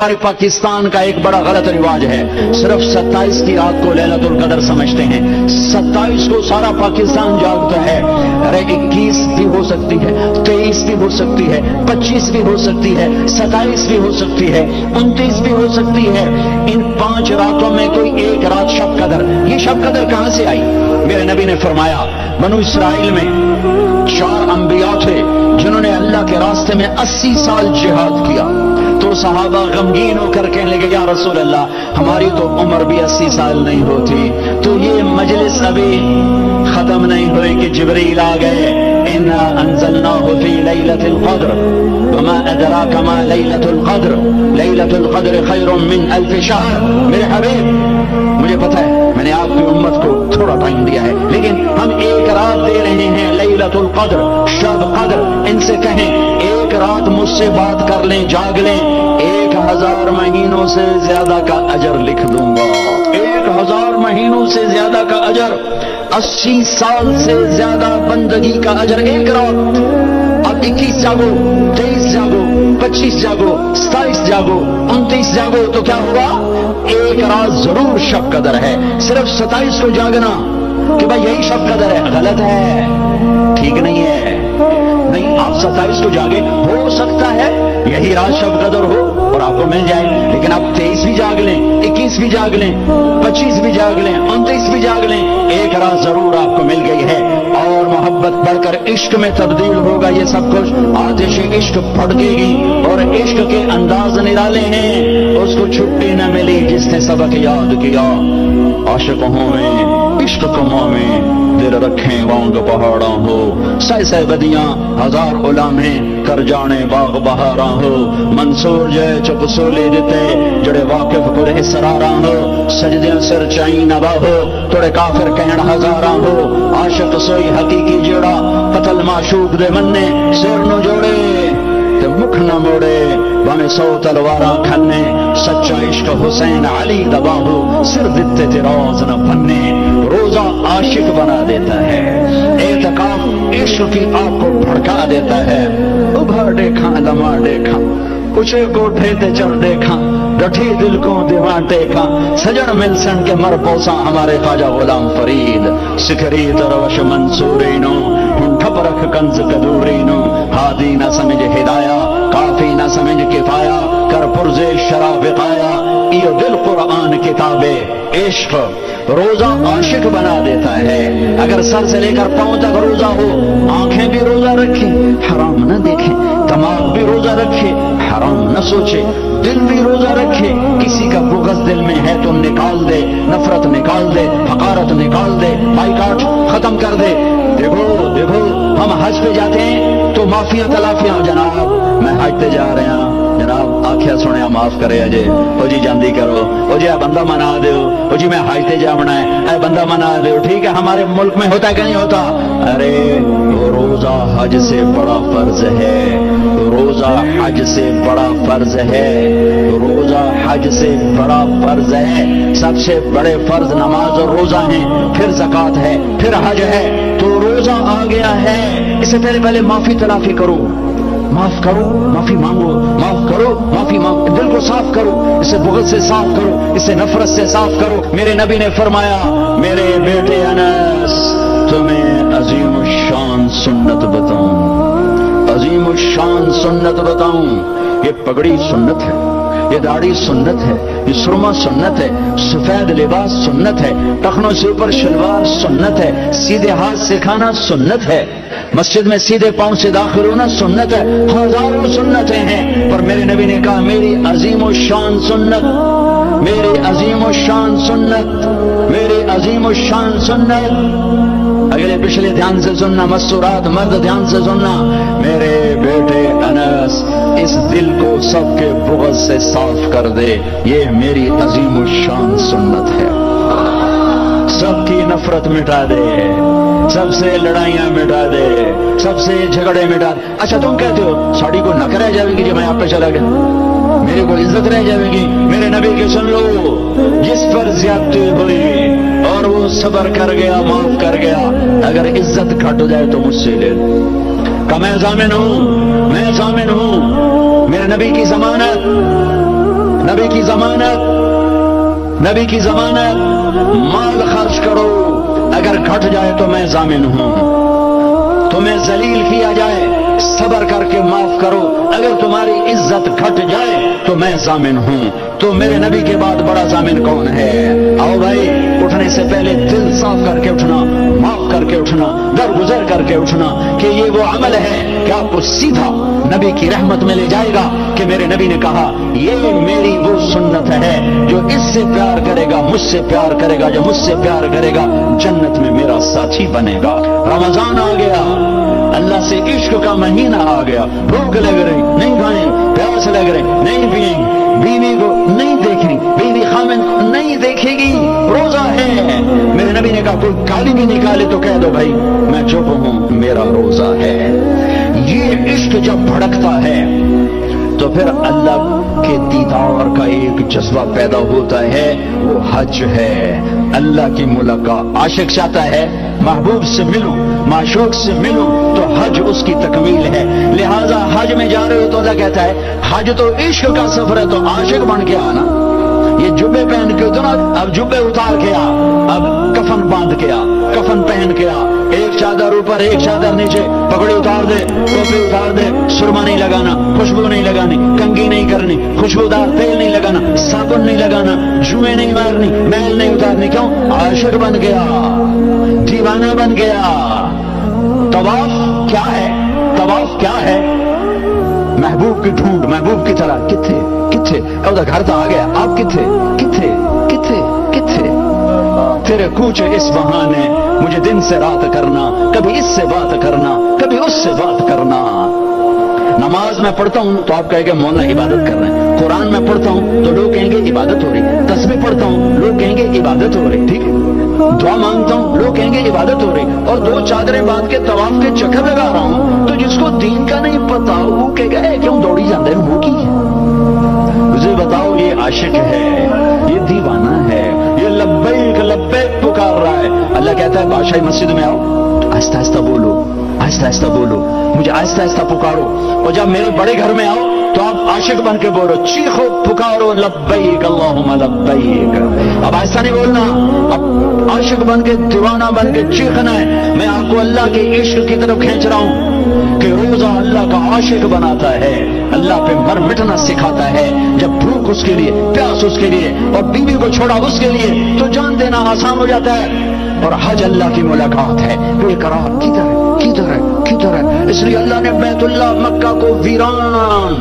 ہمارے پاکستان کا ایک بڑا غلط رواج ہے، صرف 27 کی رات کو لیلۃ القدر سمجھتے ہیں۔ 27 کو سارا پاکستان جاگتا ہے، ارے 21 بھی ہو سکتی ہے، 23 بھی ہو سکتی ہے، 25 بھی ہو سکتی ہے، 27 بھی ہو سکتی ہے، 29 بھی ہو سکتی ہے۔ ان 5 راتوں میں کوئی ایک رات شب قدر، یہ شب قدر کہاں سے آئی؟ میرے نبی نے فرمایا بنو اسرائیل میں 4 انبیاء تھے جنہوں نے اللہ کے راستے میں 80 سال جہاد کیا۔ تو صحابہ غمگین ہو کر کہنے لگے یا رسول اللہ ہماری تو عمر بھی 80 سال نہیں ہوتی، تو یہ مجلس ابھی ختم نہیں ہوئی کہ جبریل آ گئے، انا انزلناہ فی لیلۃ القدر وما ادراک ما لیلۃ القدر لیلۃ القدر خیر من 1000 شہر۔ میرے حبیب مجھے پتہ ہے میں نے آپ کی امت کو تھوڑا ٹائم دیا ہے، لیکن ہم ایک رات دے رہے ہیں لیلۃ القدر، شب قدر۔ ان سے کہیں ایک رات مجھ سے بات کر لیں، جاگ لیں، 1000 مہینوں سے زیادہ کا اجر لکھ دوں گا۔ 1000 مہینوں سے زیادہ کا اجر، 80 سال سے زیادہ بندگی کا اجر ایک رات۔ اب 21 جاگو، 23 جاگو، 25 جاگو، 27 جاگو، 29 جاگو، تو کیا ہوگا؟ ایک رات ضرور شب قدر ہے۔ صرف 27 کو جاگنا کہ بھائی یہی شب قدر ہے، غلط ہے، ٹھیک نہیں ہے۔ نہیں، آپ 27 کو جاگے، ہو سکتا ہے یہی رات شب قدر ہو اور آپ کو مل جائے، لیکن آپ 23 بھی جاگ لیں، 21 بھی جاگ لیں، 25 بھی جاگ لیں، 29 بھی جاگ لیں، ایک رات ضرور آپ کو مل گئی ہے۔ اور محبت بڑھ کر عشق میں تبدیل ہوگا یہ سب کچھ، آتش عشق پھڑکے گی اور عشق کے انداز نرالے ہیں۔ اس کو چھٹی نہ ملی جس نے سبق یاد کیا، عاشقوں میں عشق کموں میں دل رکھیں وانگ پہاڑاں ہو، سہ بدیاں 1000 غلامیں کر جانے باغ بہاراں ہو، منصور جے چپ سولی دیتے جڑے واقف پر اسراراں ہو، سجدیاں سر چائیں نبا ہو توڑے کافر کہن ہزاراں ہو، عاشق سوئی حقیقی جڑا قتل معشوق دے مننے سر نو جوڑے تے مکھ نہ موڑے، بھاویں 100 تلواراں کھنے، سچا عشق حسین علی دباہو سر دتے تے روز نہ پھنے۔ روزہ عاشق بنا دیتا ہے، اعتکاف عشق کی آگ کو بھڑکا دیتا ہے۔ ابھر دیکھاں لمحہ دیکھاں، اچھے کوٹھے تے چڑھ دیکھاں، ڈٹھی دل کو دیوان دیکھاں، سجن ملسن کے مر پوساں ہمارے خواجہ غلام فرید، سکھری تروش منصورینو ٹھپ رکھ کنز قدورینو، ہادی نہ سمجھ ہدایہ کافی نہ سمجھ کفایا، کر پرزے شراب وقایا، یہ دل قرآن کتاب عشق روزہ عاشق بنا دیتا ہے۔ اگر سر سے لے کر پاؤں تک روزہ ہو، آنکھیں بھی روزہ رکھیں حرام نہ دیکھیں، دماغ بھی روزہ رکھے حرام نہ سوچے، دل بھی روزہ رکھے، کسی کا بغض دل میں ہے تو نکال دے، نفرت نکال دے، حقارت نکال دے، بائیکاٹ ختم کر دے۔ دیکھو دیکھو ہم حج پہ جاتے ہیں تو معافیاں تلافیاں، جناب میں حج پہ جا رہا ہوں، جناب آکھیا سنیا معاف کرے اجے، او جی جاندی کرو، او جی بندہ منا دیو، او جی میں حج پہ جاونا ہے، اے بندہ منا دیو۔ ٹھیک ہے ہمارے ملک میں ہوتا ہے کہ نہیں ہوتا؟ ارے روزہ حج سے بڑا فرض ہے، روزہ حج سے بڑا فرض ہے، روزہ حج سے بڑا فرض ہے۔ سب سے بڑے فرض نماز اور روزہ ہیں، پھر زکوٰۃ ہے، پھر حج ہے، تو روزہ آ گیا ہے۔ اس سے پہلے معافی تلافی کرو، معاف کرو، معافی مانگو، معاف کرو، معافی مانگو، دل کو صاف کرو، اسے بغض سے صاف کرو، اسے نفرت سے صاف کرو۔ میرے نبی نے فرمایا میرے بیٹے انس تمہیں عظیم الشان سنت بتاؤں، عظیم الشان سنت بتاؤں۔ یہ پگڑی سنت ہے، یہ داڑھی سنت ہے، یہ سرما سنت ہے، سفید لباس سنت ہے، ٹخنوں سے اوپر شلوار سنت ہے، سیدھے ہاتھ سے کھانا سنت ہے، مسجد میں سیدھے پاؤں سے داخل ہونا سنت ہے، ہزاروں سنتیں ہیں، پر میرے نبی نے کہا میری عظیم الشان سنت، میری عظیم الشان سنت، میری عظیم الشان سنت۔ اگلے پچھلے دھیان سے سننا، مستورات مرد دھیان سے سننا، میرے بیٹے انس اس دل کو سب کے بغض سے صاف کر دے، یہ میری عظیم الشان سنت ہے۔ سب کی نفرت مٹا دے، سب سے لڑائیاں مٹا دے، سب سے جھگڑے مٹا دے۔ اچھا تم کہتے ہو ساڑی کو نک رہ جائے گی جب میں آپ پہ چلا گیا، میرے کو عزت رہ جائے گی؟ میرے نبی کے سن لو، جس پر زیادتی ہوئی اور وہ صبر کر گیا، معاف کر گیا، اگر عزت گھٹ جائے تو مجھ سے لے کہ میں ضامن ہوں، میں ضامن ہوں، میرے نبی کی ضمانت نبی کی ضمانت مال خرچ کرو، اگر گھٹ جائے تو میں ضامن ہوں، تمہیں ذلیل کیا جائے صبر کر کے معاف کرو، اگر تمہاری عزت گھٹ جائے تو میں ضامن ہوں۔ تو میرے نبی کے بعد بڑا ضامن کون ہے؟ آؤ بھائی، اٹھنے سے پہلے دل صاف کر کے اٹھنا، معاف کر کے اٹھنا، درگزر کر کے اٹھنا کہ یہ وہ عمل ہے کہ آپ کو سیدھا نبی کی رحمت میں لے جائے گا کہ میرے نبی نے کہا یہ میری وہ سنت ہے جو اس سے پیار کرے گا مجھ سے پیار کرے گا، جو مجھ سے پیار کرے گا جنت میں میرا ساتھی بنے گا۔ رمضان آ گیا، اللہ سے عشق کا مہینہ آ گیا، بھوک لگ رہی نہیں کھائیں، پیاس لگ رہی نہیں پیئیں، بیوی کو نہیں دیکھیں، بیوی خامن نہیں دیکھے گی، روزہ ہے۔ میرے نبی نے کہا کوئی گالی بھی نکالے تو کہہ دو بھائی میں چپ ہوں، میرا روزہ ہے۔ یہ عشق جب بھڑکتا ہے تو پھر اللہ کے دیدار کا ایک جذبہ پیدا ہوتا ہے، وہ حج ہے، اللہ کی ملاقات۔ عاشق چاہتا ہے محبوب سے ملوں، معشوق سے ملوں، تو حج اس کی تکمیل ہے۔ لہذا حج میں جا رہے ہو تو اللہ کہتا ہے حج تو عشق کا سفر ہے، تو عاشق بن کے آنا۔ یہ جبے پہن کے تو نا، اب جبے اتار کے آ، اب کفن باندھ کے آ، کفن پہن کے آ، ایک چادر اوپر ایک چادر نیچے، پگڑی اتار دے، ٹوپی اتار دے، سرما نہیں لگانا، خوشبو نہیں لگانی، کنگھی نہیں کرنی، خوشبودار تیل نہیں لگانا، صابن نہیں لگانا، جوئیں نہیں مارنی، میل نہیں اتارنی۔ کیوں؟ عاشق بن گیا، دیوانہ بن گیا۔ طواف کیا ہے؟ طواف کیا ہے؟ محبوب کی ڈھونڈ، محبوب کی طرح کتھے ادھر گھر تو آ گیا، آپ کتھے تیرے کوچے اس بہانے، مجھے دن سے رات کرنا، کبھی اس سے بات کرنا، کبھی اس سے بات کرنا۔ نماز میں پڑھتا ہوں تو آپ کہیں گے مولا عبادت کر رہے ہیں، قرآن میں پڑھتا ہوں تو لوگ کہیں گے عبادت ہو رہی، تسبیح پڑھتا ہوں لوگ کہیں گے عبادت ہو رہی، ٹھیک ہے، دعا مانگتا ہوں لوگ کہیں گے عبادت ہو رہی، اور دو چادریں باندھ کے طواف کے چکر لگا رہا ہوں، تو جس کو دین کا نہیں پتا وہ کہے گا کیوں دوڑی جاتے ہیں، وہ کی مجھے بتاؤ یہ عاشق ہے، یہ دیوانہ ہے، یہ لبیک لبیک پکار رہا ہے۔ اللہ کہتا ہے بادشاہی مسجد میں آؤ، آہستہ آہستہ بولو، آہستہ آہستہ بولو، مجھے آہستہ آہستہ پکارو، اور جب میرے بڑے گھر میں آؤ تو آپ عاشق بن کے بولو، چیخو پکارو، لبیک اللہم لبیک۔ اب ایسا نہیں بولنا، اب عاشق بن کے دیوانہ بن کے چیخنا ہے۔ میں آپ کو اللہ کے عشق کی طرف کھینچ رہا ہوں کہ روزہ اللہ کا عاشق بناتا ہے، اللہ پہ مر مٹنا سکھاتا ہے۔ جب بھوک اس کے لیے، پیاس اس کے لیے، اور بیوی کو چھوڑا اس کے لیے، تو جان دینا آسان ہو جاتا ہے۔ اور حج اللہ کی ملاقات ہے، بے قرار کدھر ہے، اس لیے اللہ نے بیت اللہ مکہ کو ویران،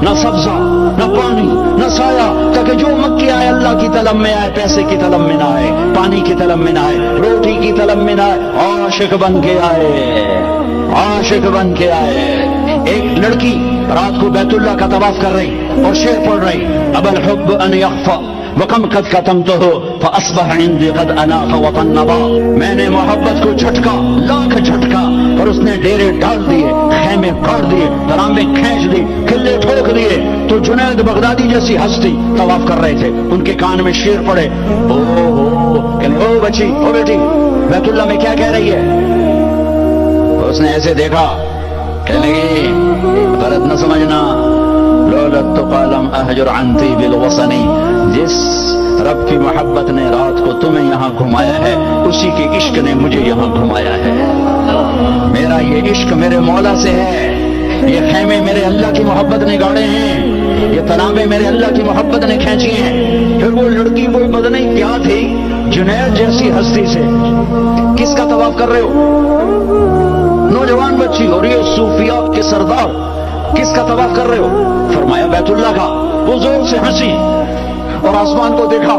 نہ سبزہ نہ پانی نہ سایہ، تاکہ جو مکی آئے اللہ کی طلب میں آئے، پیسے کی طلب میں نہ آئے، پانی کی طلب میں نہ آئے، روٹی کی طلب میں نہ آئے، عاشق بن کے آئے، عاشق بن کے آئے۔ ایک لڑکی رات کو بیت اللہ کا طواف کر رہی اور شعر پڑھ رہی، اب الحب ان یخفى وکم قد کتمتہ فاصبح عندی قد اناخ وطنبا۔ میں نے محبت کو جھٹکا، لاکھ جھٹکا، اور اس نے ڈیرے ڈال دیے، خیمے کاٹ دیے، ترامے کھینچ دی، قلعے ٹھوک دیے۔ تو جنید بغدادی جیسی ہستی طواف کر رہے تھے، ان کے کان میں شعر پڑے، او بچی، او بیٹی، بیت اللہ میں کیا کہہ رہی ہے؟ اس نے ایسے دیکھا، کہنے لگی غلط نہ سمجھنا، لولت قالم احجر عن طیب الوطن، جس رب کی محبت نے رات کو تمہیں یہاں گھمایا ہے، اسی کے عشق نے مجھے یہاں گھمایا ہے۔ میرا یہ عشق میرے مولا سے ہے، یہ خیمے میرے اللہ کی محبت نے گاڑے ہیں، یہ ترامے میرے اللہ کی محبت نے کھینچی ہیں۔ پھر وہ لڑکی کوئی بدنئی کیا تھی، جنید جیسی ہستی سے کس کا طواف کر رہے ہو؟ نوجوان بچی، اور یہ صوفیات کے سردار کس کا طواف کر رہے ہو؟ فرمایا بیت اللہ کا۔ وہ زور سے ہنسی اور آسمان کو دیکھا،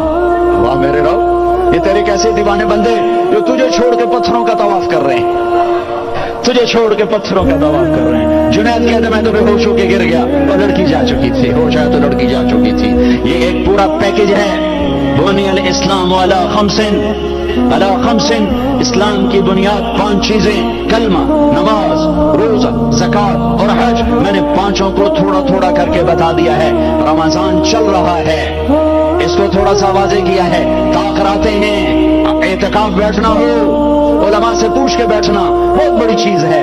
واہ میرے رب، یہ تیرے کیسے دیوانے بندے جو تجھے چھوڑ کے پتھروں کا طواف کر رہے ہیں، تجھے چھوڑ کے پتھروں کا طواف کر رہے ہیں۔ جنید کہتے میں تو بے ہوش ہو کے گر گیا، اور لڑکی جا چکی تھی، ہوش آیا تو لڑکی جا چکی تھی۔ یہ ایک پورا پیکج ہے۔ بنی الاسلام علی خمس، اسلام کی بنیاد 5 چیزیں، کلمہ، نماز، روزہ، زکات اور حج۔ میں نے 5 کو تھوڑا تھوڑا کر کے بتا دیا ہے۔ رمضان چل رہا ہے، اس کو تھوڑا سا واضح کیا ہے۔ تاخراتے ہیں، اعتکاف بیٹھنا ہو، علماء سے پوچھ کے بیٹھنا بہت بڑی چیز ہے۔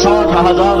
60,000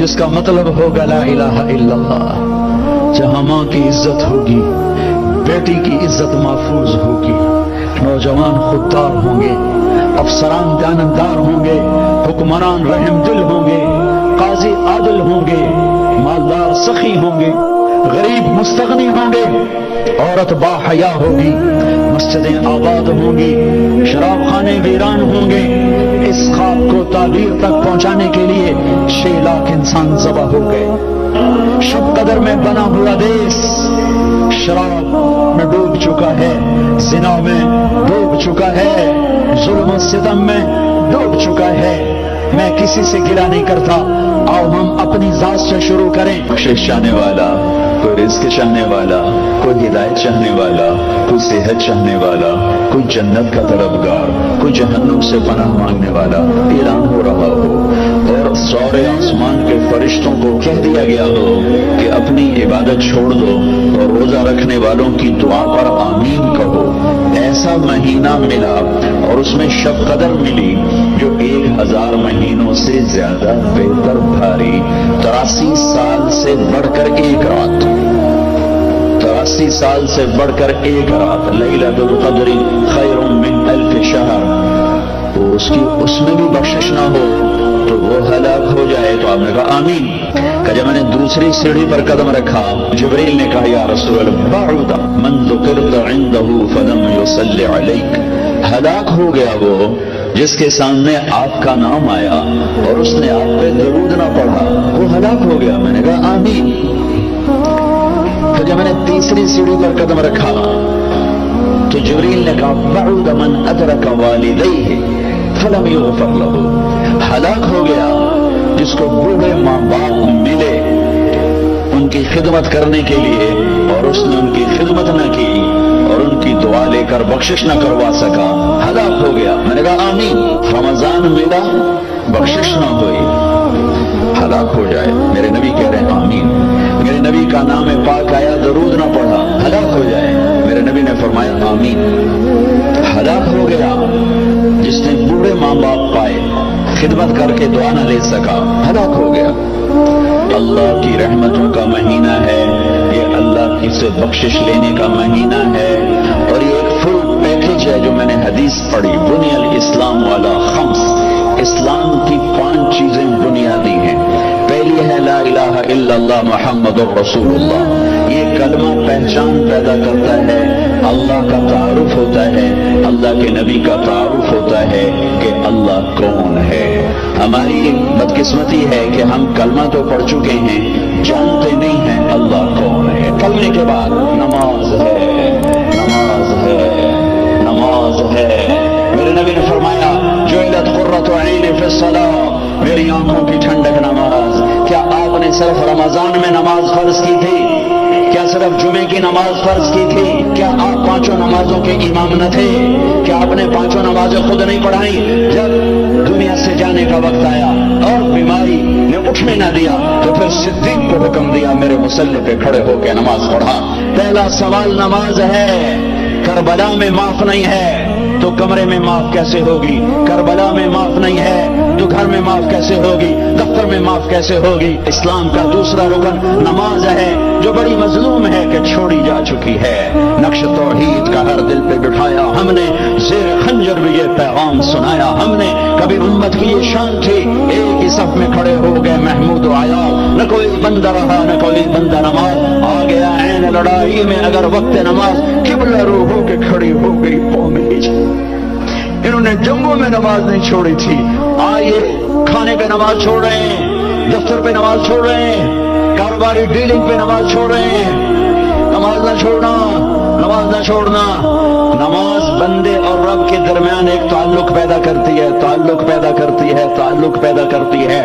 جس کا مطلب ہوگا لا الہ الا اللہ، جہاں ماں کی عزت ہوگی، بیٹی کی عزت محفوظ ہوگی، نوجوان خوددار ہوں گے، افسران دیانتدار ہوں گے، حکمران رحم دل ہوں گے، قاضی عادل ہوں گے، مالدار سخی ہوں گے، غریب مستغنی ہوں گے، عورت با حیا ہوگی، مسجدیں آباد ہوں گی، شراب خانے ویران ہوں گے۔ اس خواب کو تعبیر تک پہنچانے کے لیے 6 لاکھ انسان ذبح ہو گئے۔ شب قدر میں بنا ہوا دیس شراب میں ڈوب چکا ہے، زنا میں ڈوب چکا ہے، ظلم و ستم میں ڈوب چکا ہے۔ میں کسی سے گلہ نہیں کرتا، آؤ ہم اپنی ذات سے شروع کریں۔ بخشش چاہنے والا، کوئی رزق چاہنے والا، کوئی ہدایت چاہنے والا، کوئی صحت چاہنے والا، کوئی جنت کا طلبگار، کوئی جہنم سے پناہ مانگنے والا اعلان ہو رہا ہو، اور سورے آسمان کے فرشتوں کو کہہ دیا گیا ہو کہ اپنی عبادت چھوڑ دو اور روزہ رکھنے والوں کی دعا پر آمین کہو۔ ایسا مہینہ ملا اور اس میں شب قدر ملی جو 1000 مہینوں سے زیادہ بہتر بھاری، 83 سال سے بڑھ کر ایک رات، 83 سال سے بڑھ کر ایک رات، لیلۃ القدر خیر من 1000 شہر۔ تو اس میں بھی بخشش نہ ہو تو وہ ہلاک ہو جائے۔ تو آپ نے کہا آمین۔ کہ جب میں نے دوسری سیڑھی پر قدم رکھا، جبریل نے کہا یا رسول اللہ بعد من ذکرت عنده فلم يصلی علیک، ہلاک ہو گیا وہ جس کے سامنے آپ کا نام آیا اور اس نے آپ پہ درود نہ پڑھا، وہ ہلاک ہو گیا۔ میں نے کہا آمین۔ پھر جب میں نے تیسری سیڑھی پر قدم رکھا تو جبریل نے کہا بعد من ادرک والدیہ فلم یغفر لہ، ہلاک ہو گیا جس کو بوڑھے ماں باپ ملے ان کی خدمت کرنے کے لیے اور اس نے ان کی خدمت نہ کی اور ان کی دعا لے کر بخشش نہ کروا سکا، ہلاک ہو گیا۔ میں نے کہا آمین۔ رمضان ملا، بخشش نہ ہوئی، ہلاک ہو جائے۔ میرے نبی کہہ رہے ہیں آمین۔ میرے نبی کا نام پاک آیا، درود نہ پڑھا، ہلاک ہو جائے۔ میرے نبی نے فرمایا آمین۔ ہلاک ہو گیا جس نے بوڑھے ماں باپ پائے، خدمت کر کے دعا نہ لے سکا، ہلاک ہو گیا۔ اللہ کی رحمتوں کا مہینہ ہے یہ، اللہ کی سے بخشش لینے کا مہینہ ہے، اور یہ ایک فل پیکج ہے جو میں نے حدیث پڑھی، بنی الاسلام والا خمس، اسلام کی 5 چیزیں بنیادی ہیں۔ پہلی ہے لا الہ الا اللہ محمد رسول اللہ، یہ کلمہ پہچان پیدا کرتا ہے، اللہ کا تعارف ہوتا ہے، اللہ کے نبی کا تعارف ہوتا ہے کہ اللہ کون ہے۔ ہماری بدقسمتی ہے کہ ہم کلمہ تو پڑھ چکے ہیں، جانتے نہیں ہیں اللہ کون ہے۔ کلمے کے بعد نماز ہے، نماز ہے، نماز ہے۔ میرے نبی نے فرمایا جعلت قرۃ عین فی الصلاۃ، میری آنکھوں کی ٹھنڈک نماز۔ کیا آپ نے صرف رمضان میں نماز فرض کی تھی؟ کیا صرف جمعے کی نماز فرض کی تھی؟ کیا آپ 5 نمازوں کے امام نہ تھے؟ کیا آپ نے 5 نمازیں خود نہیں پڑھائیں؟ جب دنیا سے جانے کا وقت آیا اور بیماری نے اٹھنے نہ دیا تو پھر صدیق کو حکم دیا میرے مصلی پہ کھڑے ہو کے نماز پڑھا۔ پہلا سوال نماز ہے۔ کربلا میں معاف نہیں ہے تو کمرے میں معاف کیسے ہوگی؟ کربلا میں معاف نہیں ہے تو گھر میں معاف کیسے ہوگی؟ دفتر میں معاف کیسے ہوگی؟ اسلام کا دوسرا رکن نماز ہے جو بڑی مظلوم ہے کہ چھوڑی جا چکی ہے۔ نقش توحید کا ہر دل پہ بٹھایا ہم نے، زیر خنجر بھی یہ پیغام سنایا ہم نے۔ کبھی امت کی یہ شان تھی ایک ہی صف میں کھڑے ہو گئے محمود و عیال، نہ کوئی بندہ رہا نہ کوئی بندہ نماز آ گیا عین لڑائی میں اگر وقت نماز، قبلہ رو ہو کے کھڑی ہو گئی قوم ہجر۔ انہوں نے جنگوں میں نماز نہیں چھوڑی تھی، آئیے کھانے پہ نماز چھوڑ رہے ہیں، دفتر پہ نماز چھوڑ رہے ہیں، کاروباری ڈیلنگ پہ نماز چھوڑ رہے ہیں۔ نماز نہ چھوڑنا، نماز نہ چھوڑنا۔ نماز بندے اور رب کے درمیان ایک تعلق پیدا کرتی ہے، تعلق پیدا کرتی ہے، تعلق پیدا کرتی ہے۔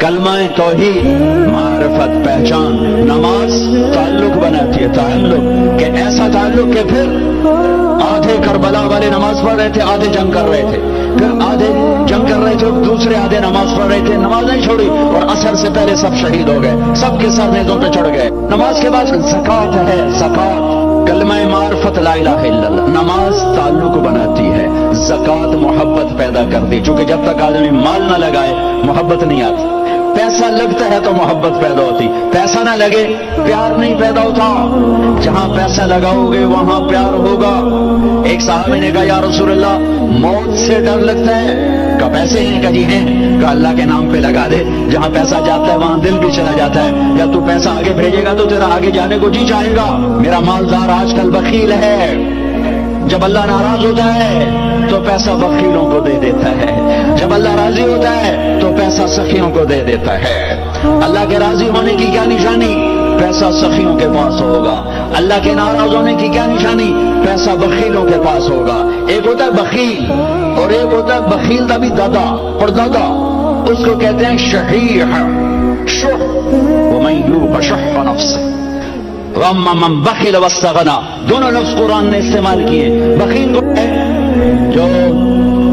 کلمہ توحید، معرفت، پہچان، نماز تعلق بناتی ہے، تعلق کہ ایسا تعلق کہ پھر آدھے کربلا والے نماز پڑھ رہے تھے، آدھے جنگ کر رہے تھے، پھر آدھے جنگ کر رہے تھے، دوسرے آدھے نماز پڑھ رہے تھے، نماز نہیں چھوڑی اور عصر سے پہلے سب شہید ہو گئے، سب کے سر نیزوں پہ چڑھ گئے۔ نماز کے بعد زکوٰۃ ہے، زکوٰۃ کلمہ معرفت لا الہ الا اللہ۔ نماز تعلق بناتی ہے، زکوٰۃ محبت پیدا کرتی، چونکہ جب تک آدمی مال نہ لگائے محبت نہیں آتی۔ پیسہ لگتا ہے تو محبت پیدا ہوتی، پیسہ نہ لگے پیار نہیں پیدا ہوتا۔ جہاں پیسہ لگاؤ گے وہاں پیار ہوگا۔ ایک صحابی نے کہا یا رسول اللہ موت سے ڈر لگتا ہے، کہا پیسے ہیں؟ کہا جی ہیں۔ کہا اللہ کے نام پہ لگا دے، جہاں پیسہ جاتا ہے وہاں دل بھی چلا جاتا ہے۔ یا تو پیسہ آگے بھیجے گا تو تیرا آگے جانے کو جی چاہے گا۔ میرا مالدار آج کل بخیل ہے، جب اللہ ناراض ہوتا ہے تو پیسہ بخیلوں کو دے دیتا ہے، جب اللہ راضی ہوتا ہے تو پیسہ سخیوں کو دے دیتا ہے۔ اللہ کے راضی ہونے کی کیا نشانی؟ پیسہ سخیوں کے پاس ہوگا۔ اللہ کے ناراض ہونے کی کیا نشانی؟ پیسہ بخیلوں کے پاس ہوگا۔ ایک ہوتا ہے بخیل اور ایک ہوتا ہے بخیل دا بھی دادا اور دادا، اس کو کہتے ہیں شحیح، شح، ومن یوق شح نفسہ وَأَمَّا مَنْ بَخِلَ وَاسْتَغْنَىٰ، دونوں لفظ قرآن نے استعمال کیے۔ بخیل وہ ہے جو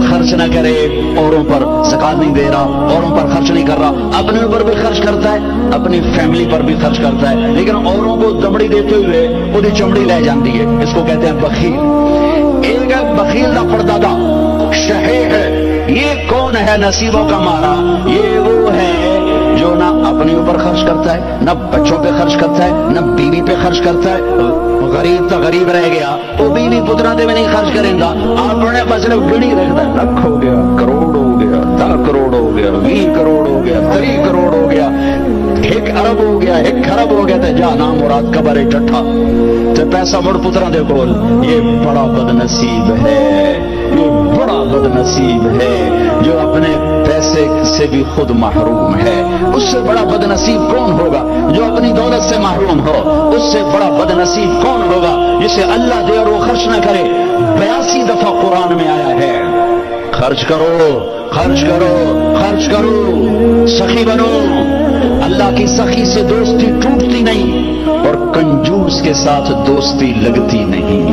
خرچ نہ کرے، اوروں پر زکات نہیں دے رہا، اوروں پر خرچ نہیں کر رہا، اپنے اوپر بھی خرچ کرتا ہے، اپنی فیملی پر بھی خرچ کرتا ہے، لیکن اوروں کو دمڑی دیتے ہوئے وہی چمڑی لے جاتی ہے، اس کو کہتے ہیں بخیل۔ ایک ہے بخیل دا پردادا، شحیح ہے۔ یہ کون ہے نصیبوں کا مارا؟ یہ وہ ہے جو نہ اپنے اوپر خرچ کرتا ہے، نہ بچوں پہ خرچ کرتا ہے، نہ بیوی پہ خرچ کرتا ہے۔ غریب تو غریب رہ گیا، وہ بیوی پترا دے میں نہیں خرچ کریں گا، آپ نے بس گڑی رکھتا ہے، لاکھ ہو گیا، کروڑ ہو گیا، 10 کروڑ ہو گیا، 20 کروڑ ہو گیا، 30 کروڑ ہو گیا، 1 ارب ہو گیا، 1 خرب ہو گیا، تو جا نام مراد قبر ٹٹھا تو پیسہ مڑ پترا دے کول۔ یہ بڑا بد نصیب ہے، یہ بڑا بد نصیب ہے جو اپنے پیسے سے بھی خود محروم ہے۔ اس سے بڑا بد نصیب کون ہوگا جو اپنی دولت سے محروم ہو؟ اس سے بڑا بد نصیب کون ہوگا جسے اللہ دے اور وہ خرچ نہ کرے؟ 82 دفعہ قرآن میں آیا ہے خرچ کرو، خرچ کرو، خرچ کرو، سخی بنو۔ اللہ کی سخی سے دوستی ٹوٹتی نہیں اور کنجوس کے ساتھ دوستی لگتی نہیں۔